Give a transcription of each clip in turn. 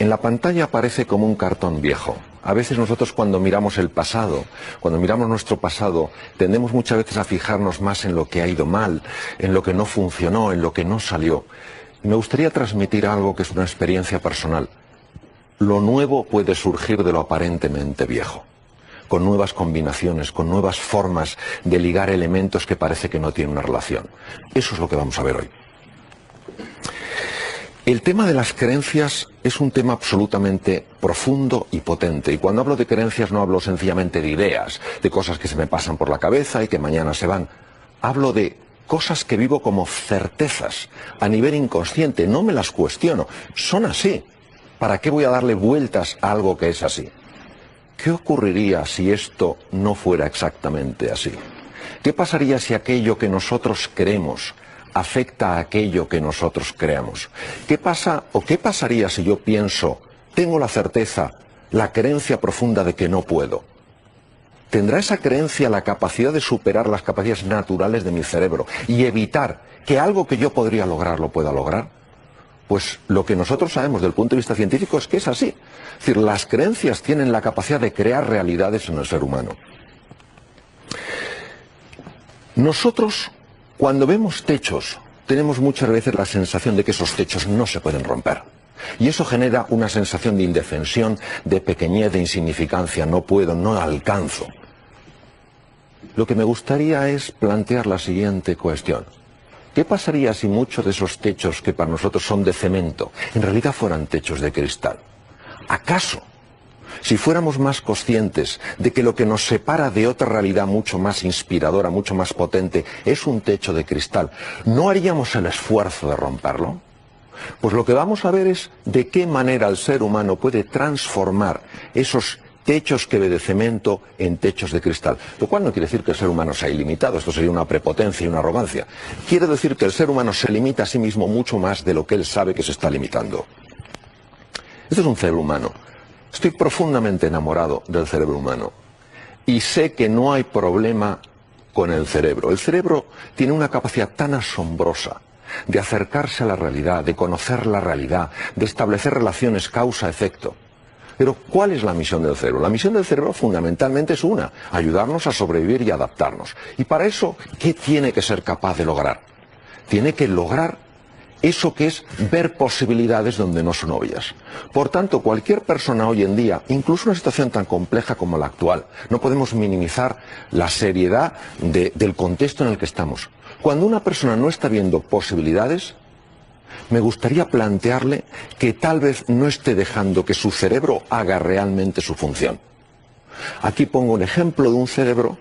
En la pantalla aparece como un cartón viejo. A veces nosotros cuando miramos el pasado, cuando miramos nuestro pasado, tendemos muchas veces a fijarnos más en lo que ha ido mal, en lo que no funcionó, en lo que no salió. Y me gustaría transmitir algo que es una experiencia personal. Lo nuevo puede surgir de lo aparentemente viejo, con nuevas combinaciones, con nuevas formas de ligar elementos que parece que no tienen una relación. Eso es lo que vamos a ver hoy. El tema de las creencias es un tema absolutamente profundo y potente. Y cuando hablo de creencias no hablo sencillamente de ideas, de cosas que se me pasan por la cabeza y que mañana se van. Hablo de cosas que vivo como certezas a nivel inconsciente. No me las cuestiono. Son así. ¿Para qué voy a darle vueltas a algo que es así? ¿Qué ocurriría si esto no fuera exactamente así? ¿Qué pasaría si aquello que nosotros creemos afecta a aquello que nosotros creamos? ¿Qué pasa o qué pasaría si yo pienso, tengo la certeza, la creencia profunda de que no puedo? ¿Tendrá esa creencia la capacidad de superar las capacidades naturales de mi cerebro y evitar que algo que yo podría lograr lo pueda lograr? Pues lo que nosotros sabemos desde el punto de vista científico es que es así. Es decir, las creencias tienen la capacidad de crear realidades en el ser humano. Nosotros, cuando vemos techos, tenemos muchas veces la sensación de que esos techos no se pueden romper. Y eso genera una sensación de indefensión, de pequeñez, de insignificancia. No puedo, no alcanzo. Lo que me gustaría es plantear la siguiente cuestión. ¿Qué pasaría si muchos de esos techos que para nosotros son de cemento, en realidad fueran techos de cristal? ¿Acaso, si fuéramos más conscientes de que lo que nos separa de otra realidad mucho más inspiradora, mucho más potente, es un techo de cristal, no haríamos el esfuerzo de romperlo? Pues lo que vamos a ver es de qué manera el ser humano puede transformar esos techos que ve de cemento en techos de cristal. Lo cual no quiere decir que el ser humano sea ilimitado, esto sería una prepotencia y una arrogancia. Quiere decir que el ser humano se limita a sí mismo mucho más de lo que él sabe que se está limitando. Este es un cerebro humano. Estoy profundamente enamorado del cerebro humano. Y sé que no hay problema con el cerebro. El cerebro tiene una capacidad tan asombrosa de acercarse a la realidad, de conocer la realidad, de establecer relaciones causa-efecto. Pero, ¿cuál es la misión del cerebro? La misión del cerebro fundamentalmente es una, ayudarnos a sobrevivir y adaptarnos. Y para eso, ¿qué tiene que ser capaz de lograr? Tiene que lograr eso que es ver posibilidades donde no son obvias. Por tanto, cualquier persona hoy en día, incluso en una situación tan compleja como la actual, no podemos minimizar la seriedad del contexto en el que estamos. Cuando una persona no está viendo posibilidades, me gustaría plantearle que tal vez no esté dejando que su cerebro haga realmente su función. Aquí pongo un ejemplo de un cerebro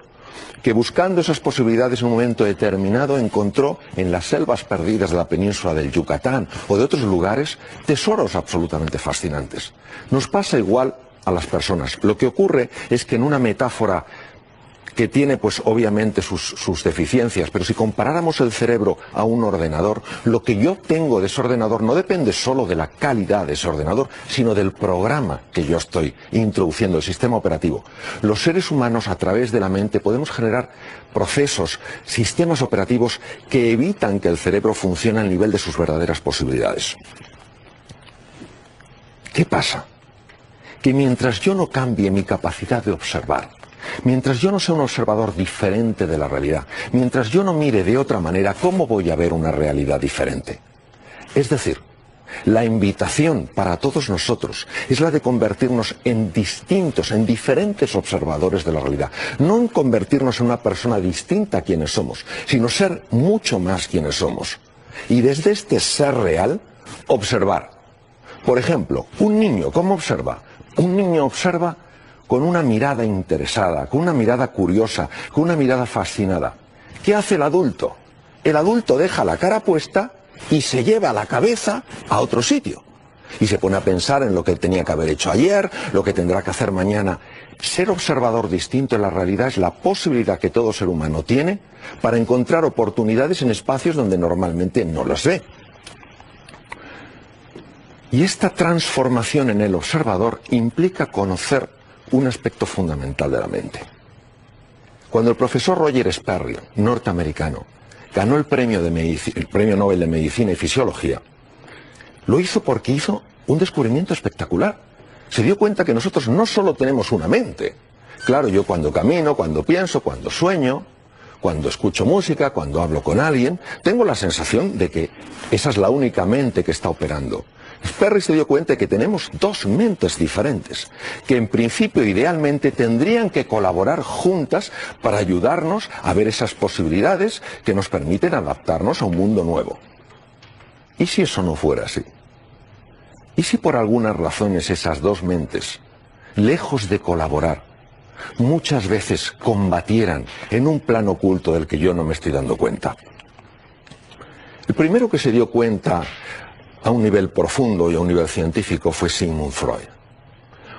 que buscando esas posibilidades en un momento determinado encontró en las selvas perdidas de la península del Yucatán o de otros lugares tesoros absolutamente fascinantes. Nos pasa igual a las personas. Lo que ocurre es que en una metáfora que tiene pues obviamente sus deficiencias, pero si comparáramos el cerebro a un ordenador, lo que yo tengo de ese ordenador no depende solo de la calidad de ese ordenador, sino del programa que yo estoy introduciendo, el sistema operativo. Los seres humanos a través de la mente podemos generar procesos, sistemas operativos que evitan que el cerebro funcione al nivel de sus verdaderas posibilidades. ¿Qué pasa? Que mientras yo no cambie mi capacidad de observar, mientras yo no sea un observador diferente de la realidad, mientras yo no mire de otra manera, ¿cómo voy a ver una realidad diferente? Es decir, la invitación para todos nosotros es la de convertirnos en distintos, en diferentes observadores de la realidad. No en convertirnos en una persona distinta a quienes somos, sino ser mucho más quienes somos. Y desde este ser real, observar. Por ejemplo, un niño, ¿cómo observa? Un niño observa con una mirada interesada, con una mirada curiosa, con una mirada fascinada. ¿Qué hace el adulto? El adulto deja la cara puesta y se lleva la cabeza a otro sitio. Y se pone a pensar en lo que tenía que haber hecho ayer, lo que tendrá que hacer mañana. Ser observador distinto en la realidad es la posibilidad que todo ser humano tiene para encontrar oportunidades en espacios donde normalmente no las ve. Y esta transformación en el observador implica conocer un aspecto fundamental de la mente. Cuando el profesor Roger Sperry, norteamericano, ganó el premio Nobel de Medicina y Fisiología, lo hizo porque hizo un descubrimiento espectacular. Se dio cuenta que nosotros no solo tenemos una mente. Claro, yo cuando camino, cuando pienso, cuando sueño, cuando escucho música, cuando hablo con alguien, tengo la sensación de que esa es la única mente que está operando. Perry se dio cuenta de que tenemos dos mentes diferentes, que en principio idealmente tendrían que colaborar juntas para ayudarnos a ver esas posibilidades que nos permiten adaptarnos a un mundo nuevo. ¿Y si eso no fuera así? ¿Y si por algunas razones esas dos mentes, lejos de colaborar, muchas veces combatieran en un plano oculto del que yo no me estoy dando cuenta? El primero que se dio cuenta a un nivel profundo y a un nivel científico fue Sigmund Freud.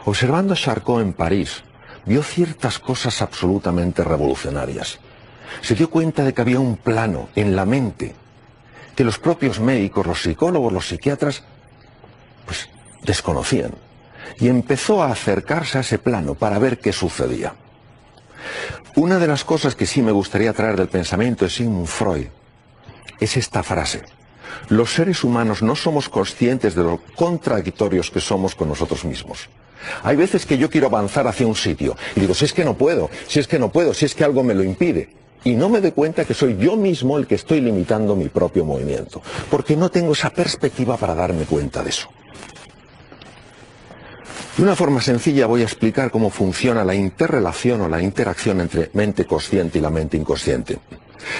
Observando a Charcot en París, vio ciertas cosas absolutamente revolucionarias. Se dio cuenta de que había un plano en la mente que los propios médicos, los psicólogos, los psiquiatras, pues desconocían. Y empezó a acercarse a ese plano para ver qué sucedía. Una de las cosas que sí me gustaría traer del pensamiento de Sigmund Freud es esta frase: los seres humanos no somos conscientes de lo contradictorios que somos con nosotros mismos. Hay veces que yo quiero avanzar hacia un sitio y digo, si es que no puedo, si es que no puedo, si es que algo me lo impide. Y no me doy cuenta que soy yo mismo el que estoy limitando mi propio movimiento, porque no tengo esa perspectiva para darme cuenta de eso. De una forma sencilla voy a explicar cómo funciona la interrelación o la interacción entre mente consciente y la mente inconsciente.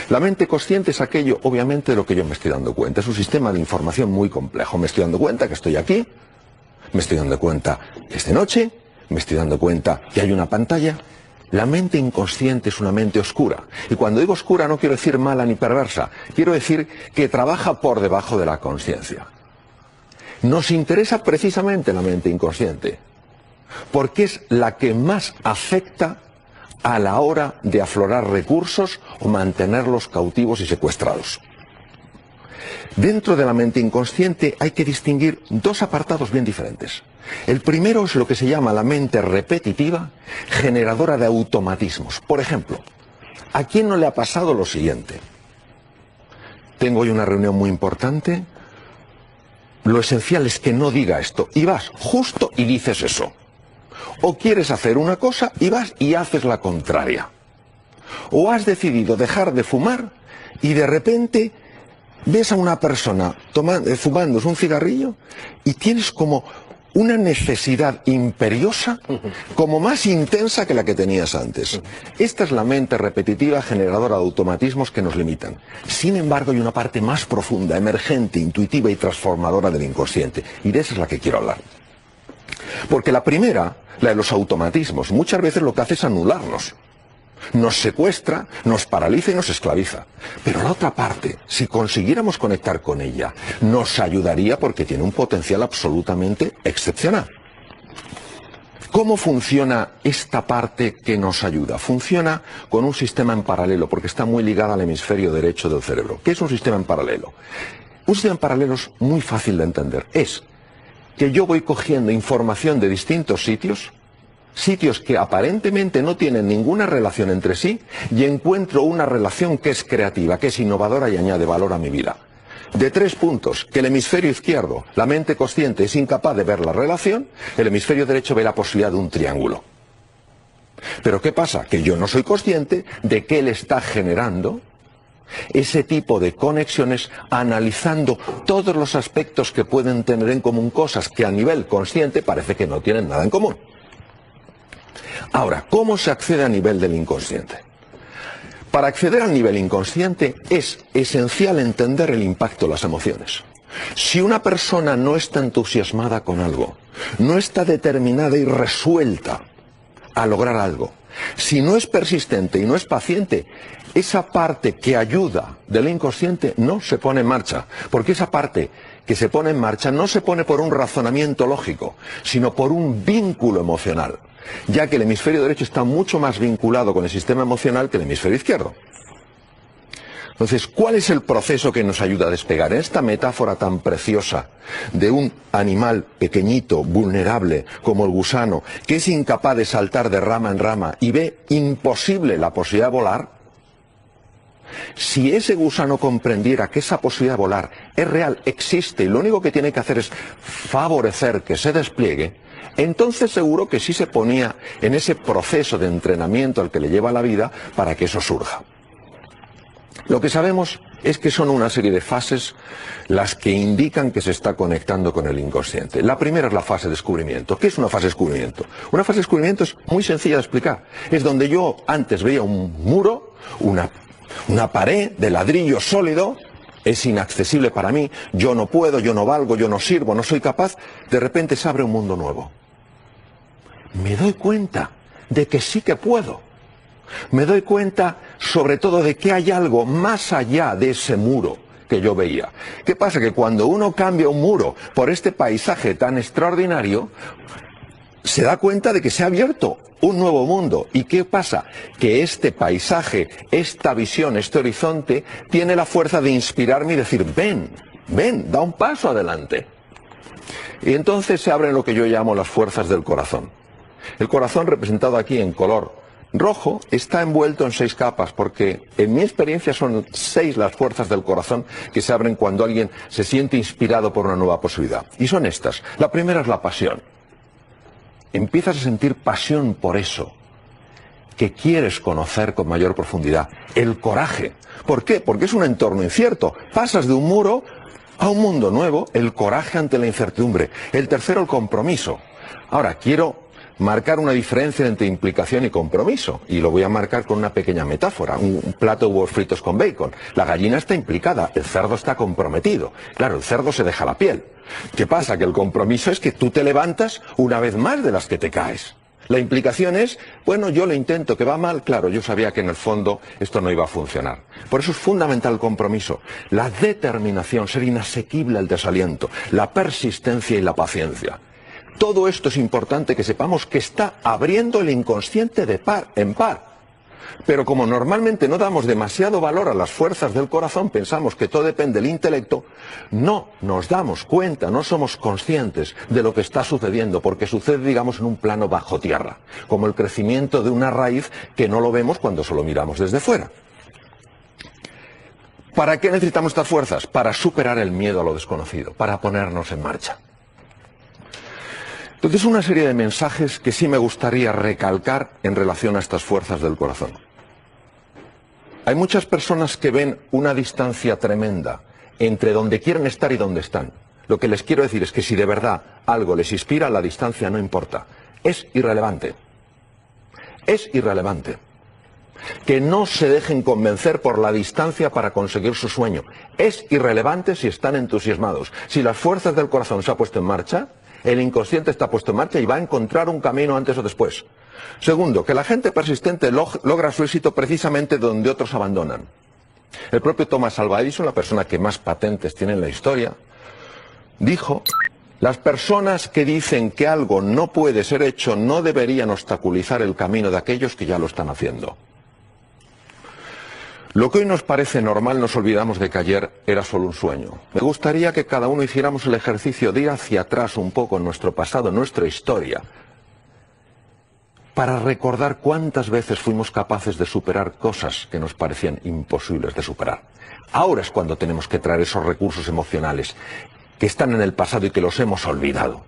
La mente consciente es aquello, obviamente, de lo que yo me estoy dando cuenta. Es un sistema de información muy complejo. Me estoy dando cuenta que estoy aquí, me estoy dando cuenta que es de noche, me estoy dando cuenta que hay una pantalla. La mente inconsciente es una mente oscura. Y cuando digo oscura no quiero decir mala ni perversa. Quiero decir que trabaja por debajo de la consciencia. Nos interesa precisamente la mente inconsciente, porque es la que más afecta a la hora de aflorar recursos o mantenerlos cautivos y secuestrados. Dentro de la mente inconsciente hay que distinguir dos apartados bien diferentes. El primero es lo que se llama la mente repetitiva, generadora de automatismos. Por ejemplo, ¿a quién no le ha pasado lo siguiente? Tengo hoy una reunión muy importante, lo esencial es que no diga esto, y vas justo y dices eso. O quieres hacer una cosa y vas y haces la contraria. O has decidido dejar de fumar y de repente ves a una persona fumándose un cigarrillo y tienes como una necesidad imperiosa, como más intensa que la que tenías antes. Esta es la mente repetitiva generadora de automatismos que nos limitan. Sin embargo, hay una parte más profunda, emergente, intuitiva y transformadora del inconsciente. Y de esa es la que quiero hablar. Porque la primera, la de los automatismos, muchas veces lo que hace es anularnos. Nos secuestra, nos paraliza y nos esclaviza. Pero la otra parte, si consiguiéramos conectar con ella, nos ayudaría porque tiene un potencial absolutamente excepcional. ¿Cómo funciona esta parte que nos ayuda? Funciona con un sistema en paralelo, porque está muy ligado al hemisferio derecho del cerebro. ¿Qué es un sistema en paralelo? Un sistema en paralelo es muy fácil de entender. Es que yo voy cogiendo información de distintos sitios que aparentemente no tienen ninguna relación entre sí, y encuentro una relación que es creativa, que es innovadora y añade valor a mi vida. De 3 puntos, que el hemisferio izquierdo, la mente consciente, es incapaz de ver la relación, el hemisferio derecho ve la posibilidad de un triángulo. Pero ¿qué pasa? Que yo no soy consciente de que él está generando ese tipo de conexiones, analizando todos los aspectos que pueden tener en común cosas que a nivel consciente parece que no tienen nada en común. Ahora, ¿cómo se accede a nivel del inconsciente? Para acceder al nivel inconsciente es esencial entender el impacto de las emociones. Si una persona no está entusiasmada con algo, no está determinada y resuelta a lograr algo, si no es persistente y no es paciente, esa parte que ayuda del inconsciente no se pone en marcha, porque esa parte que se pone en marcha no se pone por un razonamiento lógico, sino por un vínculo emocional, ya que el hemisferio derecho está mucho más vinculado con el sistema emocional que el hemisferio izquierdo. Entonces, ¿cuál es el proceso que nos ayuda a despegar? En esta metáfora tan preciosa de un animal pequeñito, vulnerable, como el gusano, que es incapaz de saltar de rama en rama y ve imposible la posibilidad de volar, Si ese gusano comprendiera que esa posibilidad de volar es real, existe, y lo único que tiene que hacer es favorecer que se despliegue, entonces seguro que sí se ponía en ese proceso de entrenamiento al que le lleva la vida para que eso surja. Lo que sabemos es que son una serie de fases las que indican que se está conectando con el inconsciente. La primera es la fase de descubrimiento. ¿Qué es una fase de descubrimiento? Una fase de descubrimiento es muy sencilla de explicar. Es donde yo antes veía un muro, una pared de ladrillo sólido, es inaccesible para mí, yo no puedo, yo no valgo, yo no sirvo, no soy capaz, de repente se abre un mundo nuevo. Me doy cuenta de que sí que puedo. Me doy cuenta, sobre todo, de que hay algo más allá de ese muro que yo veía. ¿Qué pasa? Que cuando uno cambia un muro por este paisaje tan extraordinario, se da cuenta de que se ha abierto un nuevo mundo. ¿Y qué pasa? Que este paisaje, esta visión, este horizonte, tiene la fuerza de inspirarme y decir, ven, ven, da un paso adelante. Y entonces se abren lo que yo llamo las fuerzas del corazón. El corazón, representado aquí en color rojo, está envuelto en 6 capas, porque en mi experiencia son 6 las fuerzas del corazón que se abren cuando alguien se siente inspirado por una nueva posibilidad. Y son estas. La primera es la pasión. Empiezas a sentir pasión por eso que quieres conocer con mayor profundidad. El coraje. ¿Por qué? Porque es un entorno incierto. Pasas de un muro a un mundo nuevo. El coraje ante la incertidumbre. El tercero, el compromiso. Ahora, quiero marcar una diferencia entre implicación y compromiso, y lo voy a marcar con una pequeña metáfora, un plato de huevos fritos con bacon. La gallina está implicada, el cerdo está comprometido. Claro, el cerdo se deja la piel. ¿Qué pasa? Que el compromiso es que tú te levantas una vez más de las que te caes. La implicación es, bueno, yo lo intento, que va mal, claro, yo sabía que en el fondo esto no iba a funcionar. Por eso es fundamental el compromiso, la determinación, ser inasequible al desaliento, la persistencia y la paciencia. Todo esto es importante que sepamos que está abriendo el inconsciente de par en par. Pero como normalmente no damos demasiado valor a las fuerzas del corazón, pensamos que todo depende del intelecto, no nos damos cuenta, no somos conscientes de lo que está sucediendo, porque sucede, digamos, en un plano bajo tierra, como el crecimiento de una raíz que no lo vemos cuando solo miramos desde fuera. ¿Para qué necesitamos estas fuerzas? Para superar el miedo a lo desconocido, para ponernos en marcha. Entonces, una serie de mensajes que sí me gustaría recalcar en relación a estas fuerzas del corazón. Hay muchas personas que ven una distancia tremenda entre donde quieren estar y donde están. Lo que les quiero decir es que si de verdad algo les inspira, la distancia no importa. Es irrelevante. Es irrelevante. Que no se dejen convencer por la distancia para conseguir su sueño. Es irrelevante si están entusiasmados. Si las fuerzas del corazón se han puesto en marcha, el inconsciente está puesto en marcha y va a encontrar un camino antes o después. Segundo, que la gente persistente logra su éxito precisamente donde otros abandonan. El propio Thomas Alva Edison, la persona que más patentes tiene en la historia, dijo: las personas que dicen que algo no puede ser hecho no deberían obstaculizar el camino de aquellos que ya lo están haciendo. Lo que hoy nos parece normal, nos olvidamos de que ayer era solo un sueño. Me gustaría que cada uno hiciéramos el ejercicio de ir hacia atrás un poco en nuestro pasado, en nuestra historia, para recordar cuántas veces fuimos capaces de superar cosas que nos parecían imposibles de superar. Ahora es cuando tenemos que traer esos recursos emocionales que están en el pasado y que los hemos olvidado.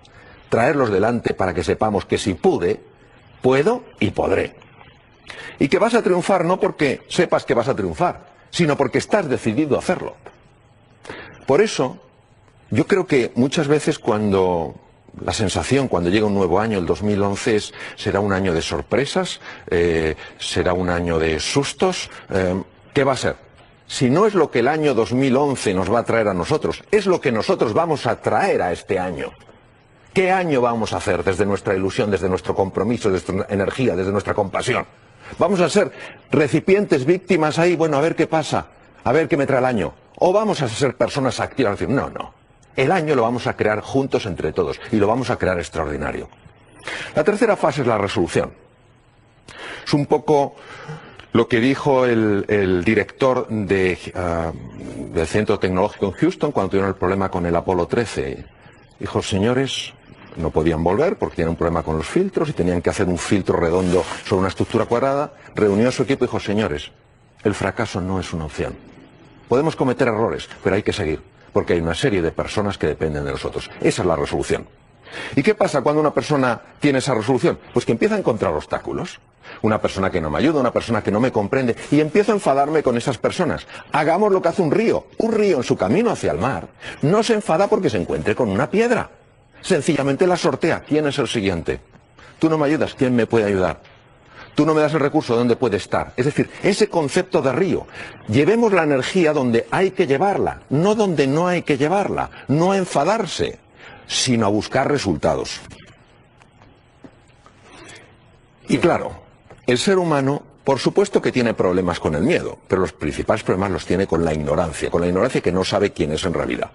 Traerlos delante para que sepamos que si pude, puedo y podré. Y que vas a triunfar no porque sepas que vas a triunfar, sino porque estás decidido a hacerlo. Por eso, yo creo que muchas veces la sensación cuando llega un nuevo año, el 2011, será un año de sorpresas, será un año de sustos. ¿Qué va a ser? Si no es lo que el año 2011 nos va a traer a nosotros, es lo que nosotros vamos a traer a este año. ¿Qué año vamos a hacer desde nuestra ilusión, desde nuestro compromiso, desde nuestra energía, desde nuestra compasión? ¿Vamos a ser recipientes, víctimas ahí, bueno, a ver qué pasa, a ver qué me trae el año? ¿O vamos a ser personas activas? Decir, no, no. El año lo vamos a crear juntos entre todos y lo vamos a crear extraordinario. La tercera fase es la resolución. Es un poco lo que dijo el director del Centro Tecnológico en Houston cuando tuvieron el problema con el Apolo 13. Dijo, señores, no podían volver porque tenían un problema con los filtros y tenían que hacer un filtro redondo sobre una estructura cuadrada. Reunió a su equipo y dijo, señores, el fracaso no es una opción. Podemos cometer errores, pero hay que seguir, porque hay una serie de personas que dependen de nosotros. Esa es la resolución. ¿Y qué pasa cuando una persona tiene esa resolución? Pues que empieza a encontrar obstáculos. Una persona que no me ayuda, una persona que no me comprende, y empiezo a enfadarme con esas personas. Hagamos lo que hace un río. Un río en su camino hacia el mar no se enfada porque se encuentre con una piedra. Sencillamente la sortea. ¿Quién es el siguiente? Tú no me ayudas, ¿quién me puede ayudar? Tú no me das el recurso, ¿dónde puede estar? Es decir, ese concepto de río. Llevemos la energía donde hay que llevarla, no donde no hay que llevarla. No a enfadarse, sino a buscar resultados. Y claro, el ser humano, por supuesto que tiene problemas con el miedo, pero los principales problemas los tiene con la ignorancia que no sabe quién es en realidad.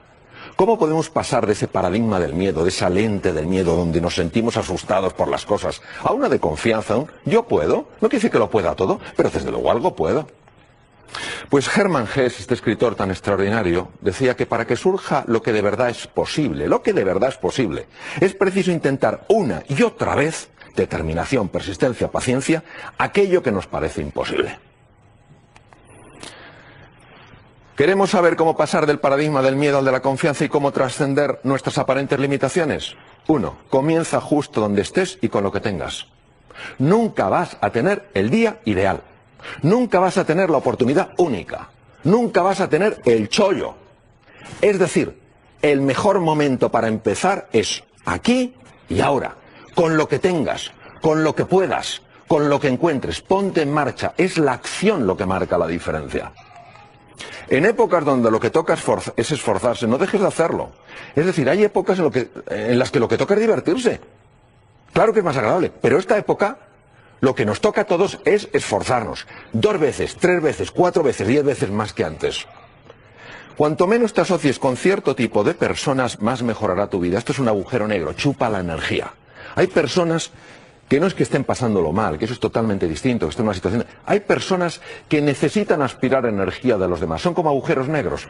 ¿Cómo podemos pasar de ese paradigma del miedo, de esa lente del miedo donde nos sentimos asustados por las cosas, a una de confianza? Yo puedo, no quiere decir que lo pueda todo, pero desde luego algo puedo. Pues Hermann Hesse, este escritor tan extraordinario, decía que para que surja lo que de verdad es posible, es preciso intentar una y otra vez, determinación, persistencia, paciencia, aquello que nos parece imposible. ¿Queremos saber cómo pasar del paradigma del miedo al de la confianza y cómo trascender nuestras aparentes limitaciones? 1. Comienza justo donde estés y con lo que tengas. Nunca vas a tener el día ideal. Nunca vas a tener la oportunidad única. Nunca vas a tener el chollo. Es decir, el mejor momento para empezar es aquí y ahora. Con lo que tengas, con lo que puedas, con lo que encuentres. Ponte en marcha. Es la acción lo que marca la diferencia. En épocas donde lo que toca es esforzarse, no dejes de hacerlo. Es decir, hay épocas en las que lo que toca es divertirse. Claro que es más agradable, pero esta época, lo que nos toca a todos es esforzarnos. 2 veces, 3 veces, 4 veces, 10 veces más que antes. Cuanto menos te asocies con cierto tipo de personas, más mejorará tu vida. Esto es un agujero negro, chupa la energía. Hay personas que no es que estén pasándolo mal, que eso es totalmente distinto, que estén en una situación... Hay personas que necesitan aspirar energía de los demás, son como agujeros negros.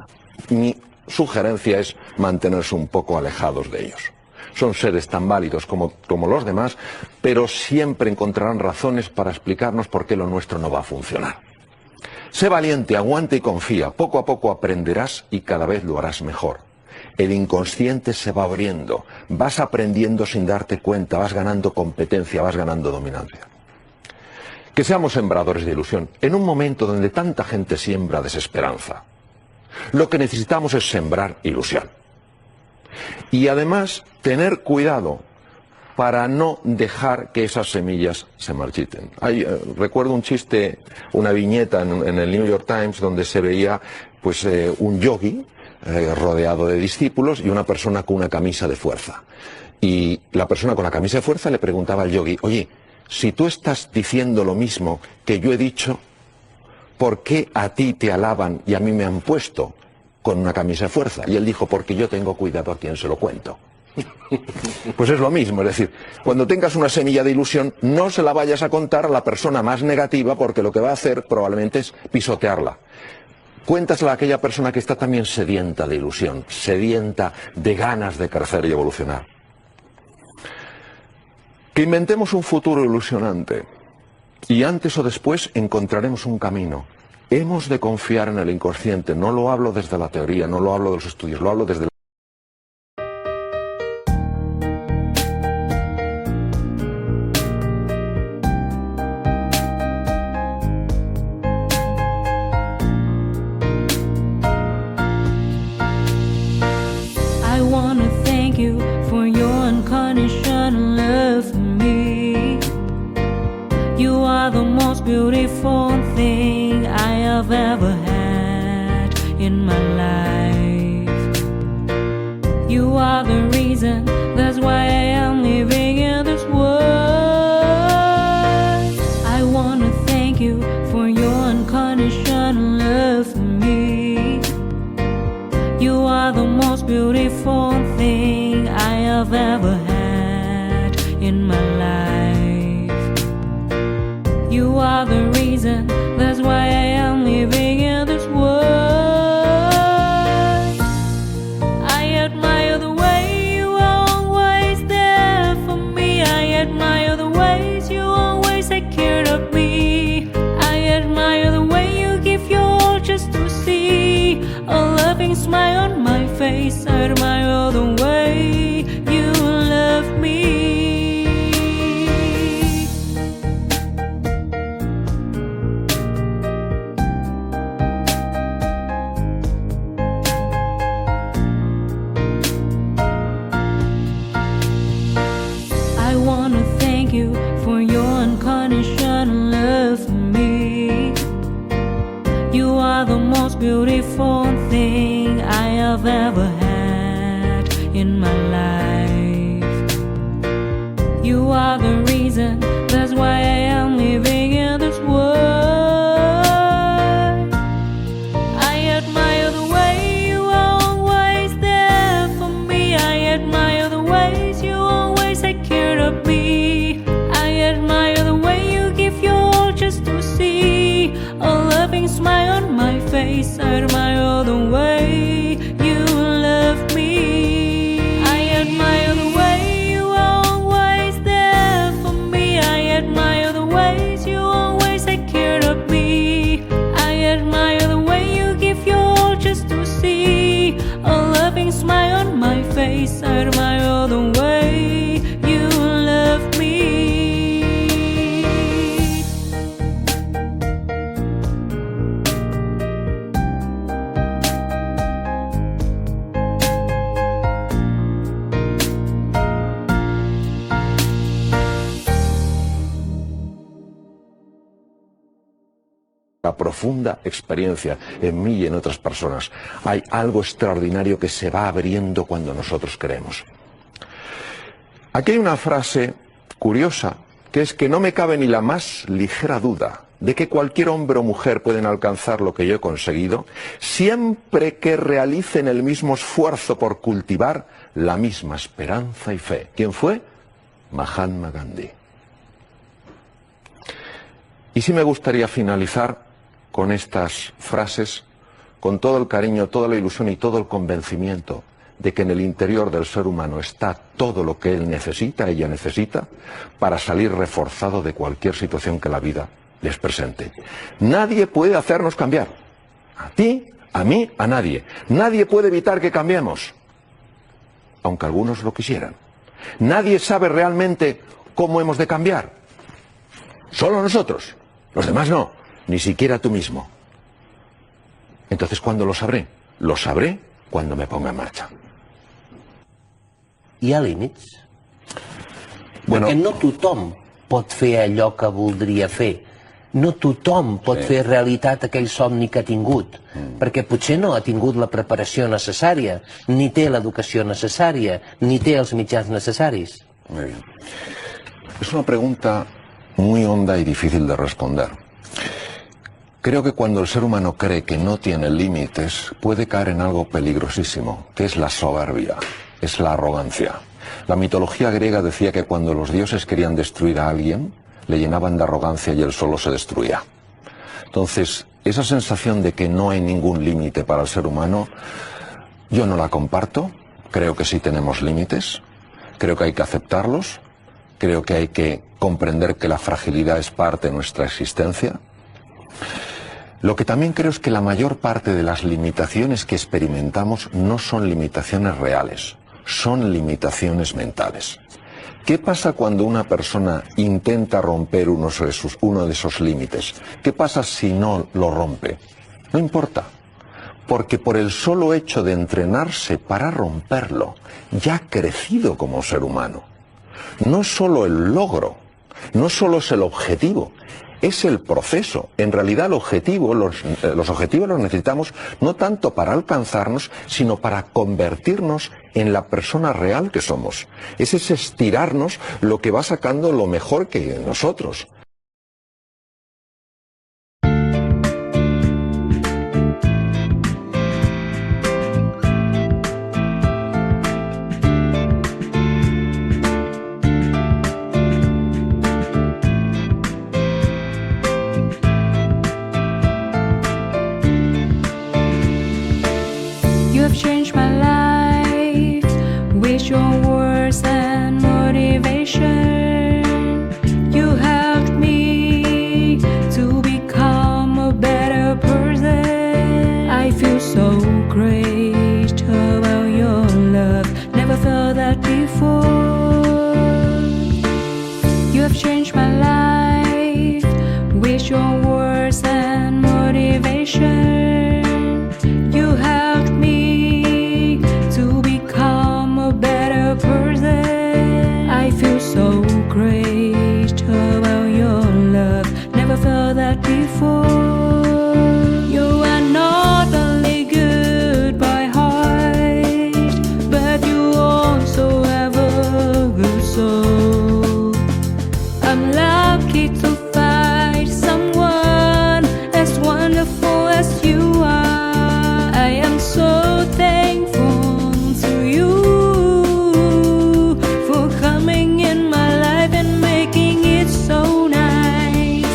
Mi sugerencia es mantenerse un poco alejados de ellos. Son seres tan válidos como los demás, pero siempre encontrarán razones para explicarnos por qué lo nuestro no va a funcionar. Sé valiente, aguanta y confía, poco a poco aprenderás y cada vez lo harás mejor. El inconsciente se va abriendo, vas aprendiendo sin darte cuenta, vas ganando competencia, vas ganando dominancia. Que seamos sembradores de ilusión, en un momento donde tanta gente siembra desesperanza. Lo que necesitamos es sembrar ilusión. Y además, tener cuidado para no dejar que esas semillas se marchiten. Recuerdo un chiste, una viñeta en el New York Times donde se veía pues un yogui rodeado de discípulos y una persona con una camisa de fuerza. Y la persona con la camisa de fuerza le preguntaba al yogui, oye, si tú estás diciendo lo mismo que yo he dicho, ¿por qué a ti te alaban y a mí me han puesto con una camisa de fuerza? Y él dijo, porque yo tengo cuidado a quien se lo cuento. Pues es lo mismo, es decir, cuando tengas una semilla de ilusión, no se la vayas a contar a la persona más negativa, porque lo que va a hacer probablemente es pisotearla. Cuéntasela a aquella persona que está también sedienta de ilusión, sedienta de ganas de crecer y evolucionar. Que inventemos un futuro ilusionante y antes o después encontraremos un camino. Hemos de confiar en el inconsciente, no lo hablo desde la teoría, no lo hablo de los estudios, lo hablo desde la... Beautiful thing I have ever had in my life. You are the reason, that's why I am living in this world. I want to thank you for your unconditional love for me. You are the most beautiful thing I have ever had in my life. You are the reason, that's why I am living in this world. I admire the way you are always there for me. I admire the ways you always take care of me. I admire the way you give face. I admire the way you love me. I wanna thank you for your unconditional love for me. You are the most beautiful thing I have ever had in my life. You are the reason, that's why I am living in this world. I admire the way you are always there for me. I admire the ways you always take care of me. I admire the way you give your all just to see a loving smile on my face. I admire the way you love me. I admire the way you are always there for me. I admire the ways you always take care of me. I admire the way you give your all just to see a loving smile on my face. I admire the way you love me. La profunda experiencia en mí y en otras personas. Hay algo extraordinario que se va abriendo cuando nosotros queremos. Aquí hay una frase curiosa, que es que no me cabe ni la más ligera duda de que cualquier hombre o mujer pueden alcanzar lo que yo he conseguido, siempre que realicen el mismo esfuerzo por cultivar la misma esperanza y fe. ¿Quién fue? Mahatma Gandhi. Y sí me gustaría finalizar con estas frases, con todo el cariño, toda la ilusión y todo el convencimiento de que en el interior del ser humano está todo lo que él necesita, ella necesita, para salir reforzado de cualquier situación que la vida les presente. Nadie puede hacernos cambiar. A ti, a mí, a nadie. Nadie puede evitar que cambiemos, aunque algunos lo quisieran. Nadie sabe realmente cómo hemos de cambiar. Solo nosotros. Los demás no. Ni siquiera tú mismo. Entonces, ¿cuándo lo sabré? Lo sabré cuando me ponga en marcha. Hi ha límits? Bueno, Perquè no tothom pot fer allò que voldria fer. No tothom pot fer realitat aquell somni que ha tingut, perquè potser no ha tingut la preparació necessària, ni té l'educació necessària, ni té els mitjans necessaris. Muy bien. Es una pregunta muy honda y difícil de responder. Creo que cuando el ser humano cree que no tiene límites, puede caer en algo peligrosísimo, que es la soberbia, es la arrogancia. La mitología griega decía que cuando los dioses querían destruir a alguien, le llenaban de arrogancia y él solo se destruía. Entonces, esa sensación de que no hay ningún límite para el ser humano, yo no la comparto. Creo que sí tenemos límites, creo que hay que aceptarlos, creo que hay que comprender que la fragilidad es parte de nuestra existencia. Lo que también creo es que la mayor parte de las limitaciones que experimentamos no son limitaciones reales, son limitaciones mentales. ¿Qué pasa cuando una persona intenta romper uno de esos límites? ¿Qué pasa si no lo rompe? No importa, porque por el solo hecho de entrenarse para romperlo, ya ha crecido como ser humano. No solo el logro, no solo es el objetivo, es el proceso. En realidad el objetivo, los objetivos los necesitamos no tanto para alcanzarnos, sino para convertirnos en la persona real que somos. Es ese estirarnos lo que va sacando lo mejor que en nosotros. You have changed my life with your words and motivation. You helped with your words and motivation. You helped me to become a better person. I feel so great about your love. Never felt that before. You are not only good by heart, but you also have a good soul. I'm lucky to find someone as wonderful as you are. I am so thankful to you for coming in my life and making it so nice.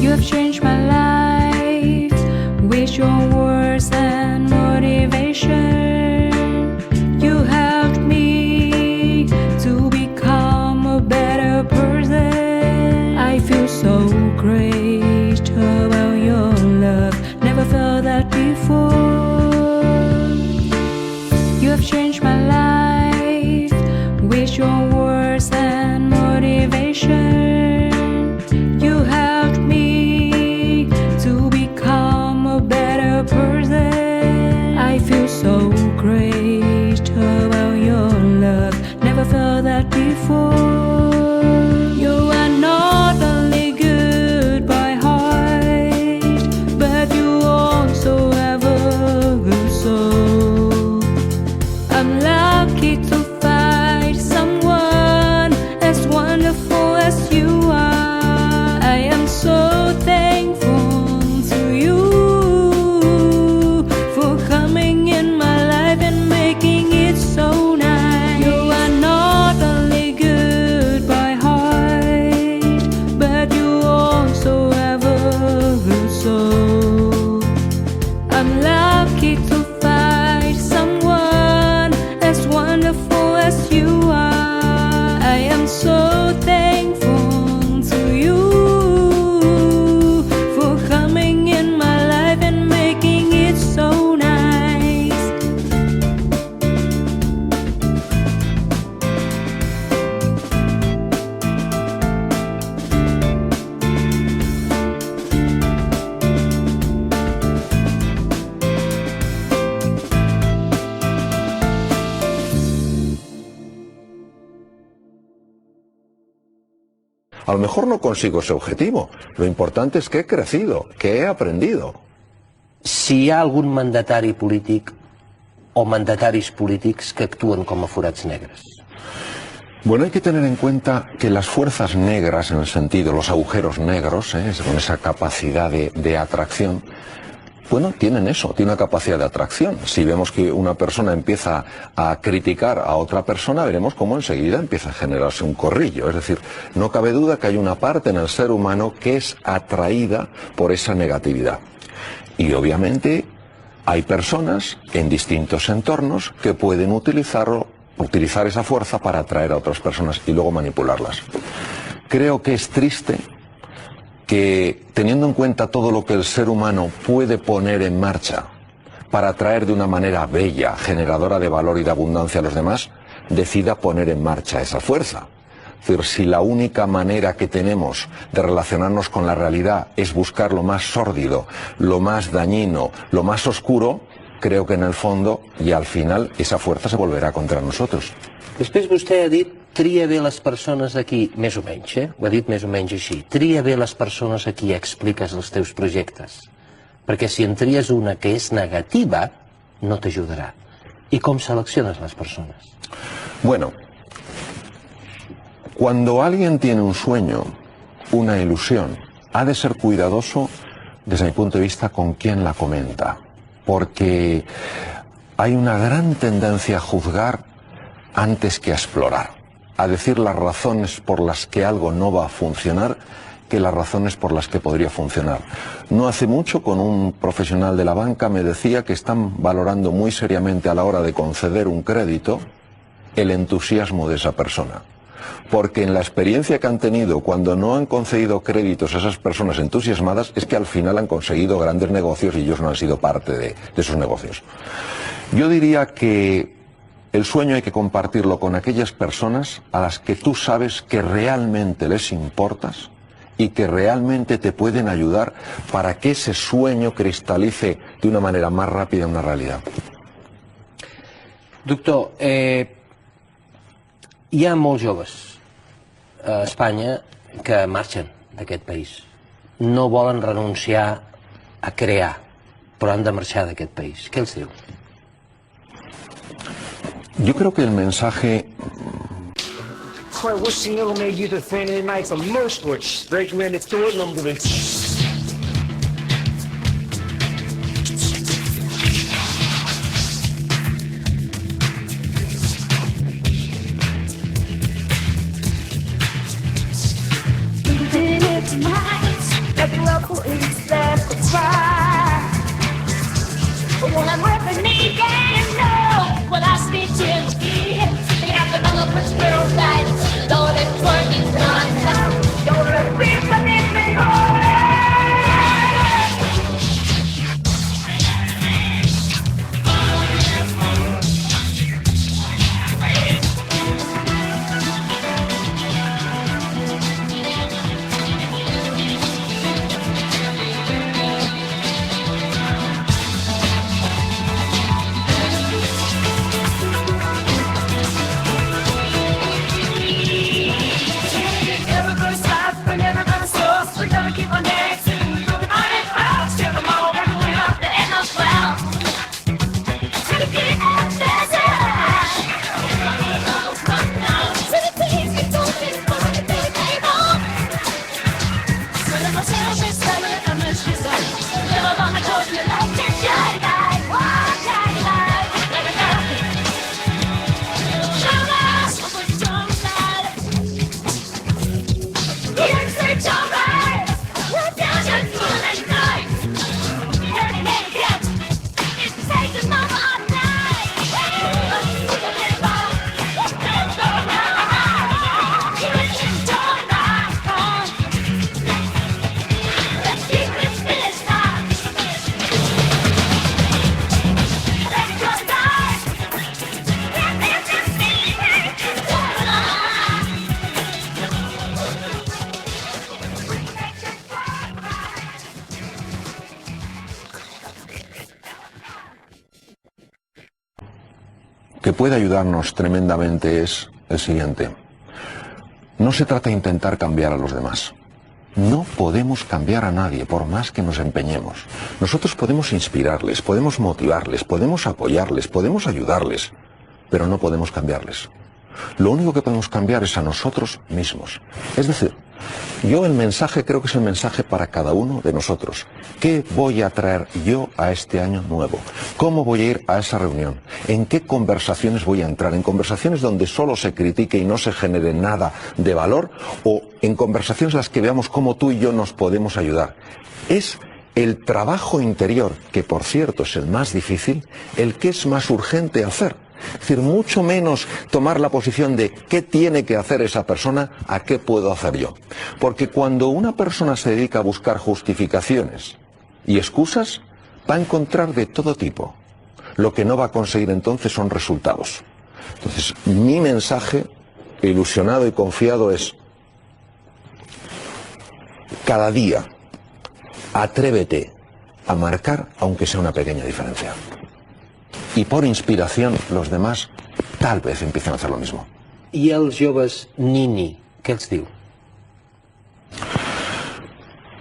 You have changed my life with your words and motivation. You helped me to become a better person. I feel so great about your love. Never felt that before. You have changed my life with your words and motivation. You helped me to become a better person. I feel so great about your love. Never felt that before. You are not only good by heart, but you also have a good soul. I'm lucky to find someone as wonderful as you are. I am so thankful to you for coming in my life and making it so nice. You are not only good by heart, but you also have a good soul. I'm lucky to find someone as wonderful as you are. I am so thankful to you for coming in my life and making it so nice. A lo mejor no consigo ese objetivo. Lo importante es que he crecido, que he aprendido. Si hi ha algun mandatari polític o mandataris polítics que actuen com a forats negres. Bueno, hay que tener en cuenta que las fuerzas negras, en el sentido, los agujeros negros, con esa capacidad de atracción, bueno, tienen eso, tienen una capacidad de atracción. Si vemos que una persona empieza a criticar a otra persona, veremos cómo enseguida empieza a generarse un corrillo. Es decir, no cabe duda que hay una parte en el ser humano que es atraída por esa negatividad. Y obviamente hay personas en distintos entornos que pueden utilizar esa fuerza para atraer a otras personas y luego manipularlas. Creo que es triste que, teniendo en cuenta todo lo que el ser humano puede poner en marcha para atraer de una manera bella, generadora de valor y de abundancia a los demás, decida poner en marcha esa fuerza. Es decir, si la única manera que tenemos de relacionarnos con la realidad es buscar lo más sórdido, lo más dañino, lo más oscuro, creo que en el fondo y al final esa fuerza se volverà contra nosotros. Després vostè ha dit, tria bé les persones aquí, més o menys, ho ha dit més o menys així, tria bé les persones aquí expliques els teus projectes, perquè si en tries una que és negativa, no t'ajudarà. I com selecciones les persones? Bueno, cuando alguien tiene un sueño, una ilusión, ha de ser cuidadoso, desde mi punto de vista, con quién la comenta, porque hay una gran tendencia a juzgar antes que a explorar, a decir las razones por las que algo no va a funcionar que las razones por las que podría funcionar. No hace mucho, con un profesional de la banca, me decía que están valorando muy seriamente a la hora de conceder un crédito el entusiasmo de esa persona. porque en la experiencia que han tenido cuando no han concedido créditos a esas personas entusiasmadas es que al final han conseguido grandes negocios y ellos no han sido parte de esos negocios. Yo diría que el sueño hay que compartirlo con aquellas personas a las que tú sabes que realmente les importas y que realmente te pueden ayudar para que ese sueño cristalice de una manera más rápida en una realidad. Doctor, hi ha molts joves a Espanya que marxen d'aquest país. No volen renunciar a crear, però han de marxar d'aquest país. Què els diu? Yo creo que el mensaje... Quite wishing you made you the Friday night for most which recommended to it number. que puede ayudarnos tremendamente es el siguiente. No se trata de intentar cambiar a los demás. No podemos cambiar a nadie, por más que nos empeñemos. Nosotros podemos inspirarles, podemos motivarles, podemos apoyarles, podemos ayudarles, pero no podemos cambiarles. Lo único que podemos cambiar es a nosotros mismos. Es decir, yo el mensaje creo que es el mensaje para cada uno de nosotros. ¿Qué voy a traer yo a este año nuevo? ¿Cómo voy a ir a esa reunión? ¿En qué conversaciones voy a entrar? ¿En conversaciones donde solo se critique y no se genere nada de valor? ¿O en conversaciones en las que veamos cómo tú y yo nos podemos ayudar? Es el trabajo interior, que por cierto es el más difícil, el que es más urgente hacer. Es decir, mucho menos tomar la posición de qué tiene que hacer esa persona a qué puedo hacer yo. Porque cuando una persona se dedica a buscar justificaciones y excusas, va a encontrar de todo tipo. Lo que no va a conseguir entonces son resultados. Entonces, mi mensaje, ilusionado y confiado, es: cada día, atrévete a marcar, aunque sea una pequeña diferencia. Y por inspiración, los demás tal vez empiecen a hacer lo mismo. I els joves Nini, què els diu?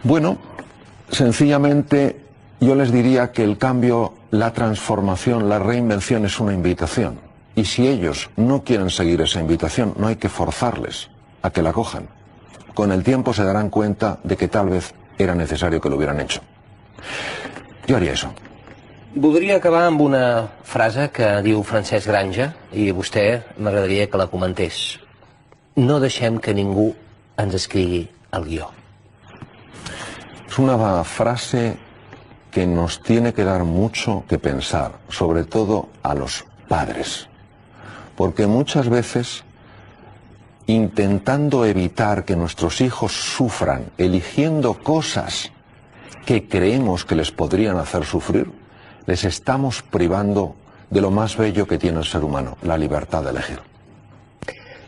Bueno, sencillamente yo les diría que el cambio, la transformación, la reinvención es una invitación. Y si ellos no quieren seguir esa invitación, no hay que forzarles a que la cojan. Con el tiempo se darán cuenta de que tal vez era necesario que lo hubieran hecho. Yo haría eso. Voldria acabar amb una frase que diu Francesc Granja, i vostè m'agradaria que la comentés. No deixem que ningú ens escrigui el guió. Es una frase que nos tiene que dar mucho que pensar, sobre todo a los padres. Porque muchas veces intentando evitar que nuestros hijos sufran, eligiendo cosas que creemos que les podrían hacer sufrir, les estamos privando de lo más bello que tiene el ser humano, la libertad de elegir.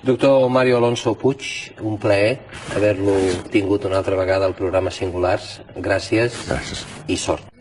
Doctor Mario Alonso Puig, un plaer haver-lo tingut una altra vegada al programa Singulars. Gràcies. Gràcies. I sort.